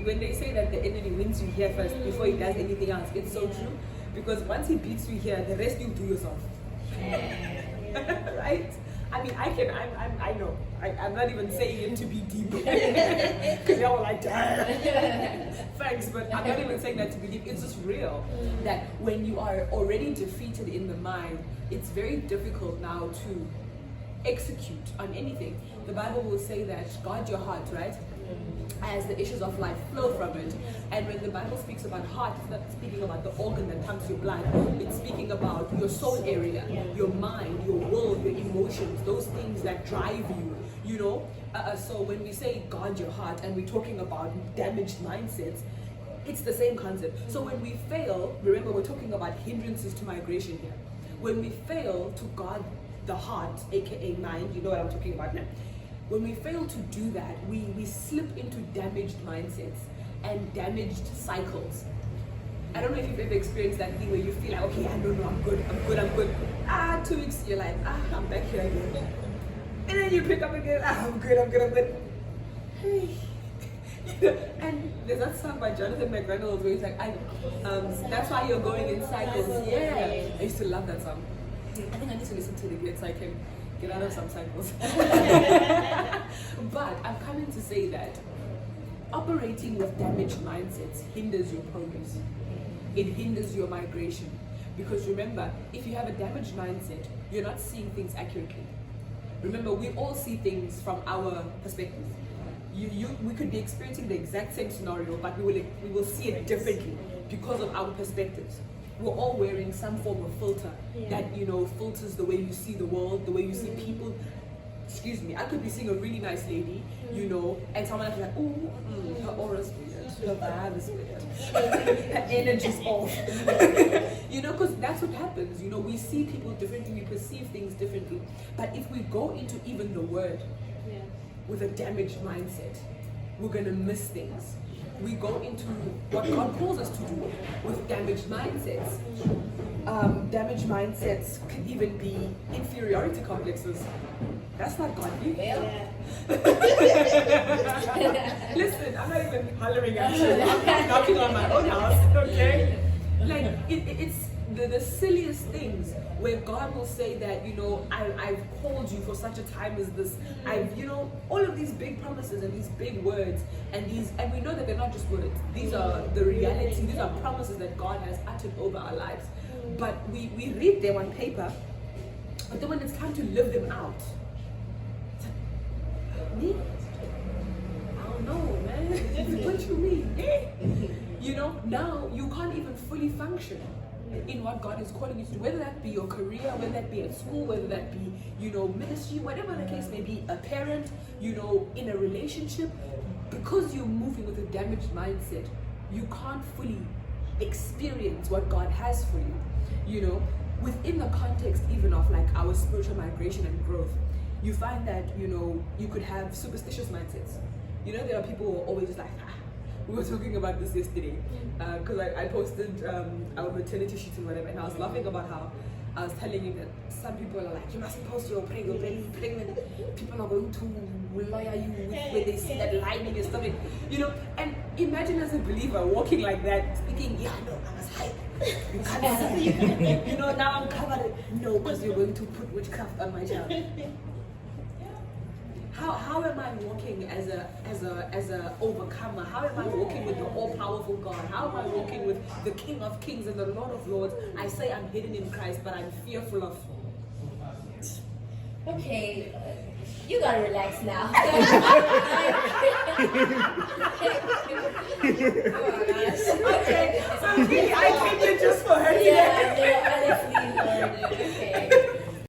when they say that the enemy wins you here first before he does anything else, it's so true. Because once he beats you here, the rest you do yourself. Right? I mean, I know. I'm not even saying it to be deep. Because y'all were like, damn. Thanks, but I'm not even saying that to be deep. It's just real. That when you are already defeated in the mind, it's very difficult now to execute on anything. The Bible will say that guard your heart, right? As the issues of life flow from it. And when the Bible speaks about heart, it's not speaking about the organ that pumps your blood. It's speaking about your soul area, your mind, your will, your emotions, those things that drive you, you know. So when we say guard your heart and we're talking about damaged mindsets, it's the same concept. So when we fail, remember we're talking about hindrances to migration here. When we fail to guard the heart, aka mind, you know what I'm talking about now. When we fail to do that, we slip into damaged mindsets and damaged cycles. I don't know if you've ever experienced that thing where you feel like, okay, I don't know, I'm good. 2 weeks, you're like, I'm back here again. And then you pick up again, I'm good. Hey. And there's that song by Jonathan McReynolds where he's like, that's why you're going in cycles. Yeah, I used to love that song. I think I need to listen to it again so I can get out of some cycles. But I'm coming to say that operating with damaged mindsets hinders your progress. It hinders your migration. Because remember, if you have a damaged mindset, you're not seeing things accurately. Remember, we all see things from our perspective. We could be experiencing the exact same scenario, but we will see it differently because of our perspectives. We're all wearing some form of filter that, you know, filters the way you see the world, the way you see people. Excuse me, I could be seeing a really nice lady, you know, and someone else is like, ooh, her aura's weird, her vibe is weird, her energy's off. You know, because that's what happens. You know, we see people differently, we perceive things differently. But if we go into even the word with a damaged mindset, we're going to miss things. We go into what God calls us to do with damaged mindsets. Damaged mindsets could even be inferiority complexes. That's not godly. Listen, I'm not even hollering at you. I'm knocking on my own house, okay? Like, it's the silliest things where God will say that, you know, I've called you for such a time as this. You know, all of these big promises and these big words and we know that they're not just words. These are the reality. These are promises that God has uttered over our lives. But we read them on paper, but then when it's time to live them out, it's like, me? I don't know, man. What you mean? You know, now you can't even fully function in what God is calling you to do, whether that be your career, whether that be at school, whether that be, you know, ministry, whatever the case may be, a parent, you know, in a relationship. Because you're moving with a damaged mindset, you can't fully experience what God has for you. You know, within the context even of like our spiritual migration and growth, you find that, you know, you could have superstitious mindsets. You know, there are people who are always just like, we were talking about this yesterday because I posted our maternity sheet and whatever, and I was laughing about how I was telling you that some people are like, you must post your pregnant. People are going to lawyer you when they see that line in your stomach, you know. And imagine as a believer walking like that, speaking, yeah, no, I was hide. You can't see. You know, now I'm covered. No, because you're going to put witchcraft on my child. How am I walking as a overcomer? How am I walking with the all-powerful God? How am I walking with the King of Kings and the Lord of Lords? I say I'm hidden in Christ, but I'm fearful of. Okay, you gotta relax now. Oh my gosh. Okay, so I'm really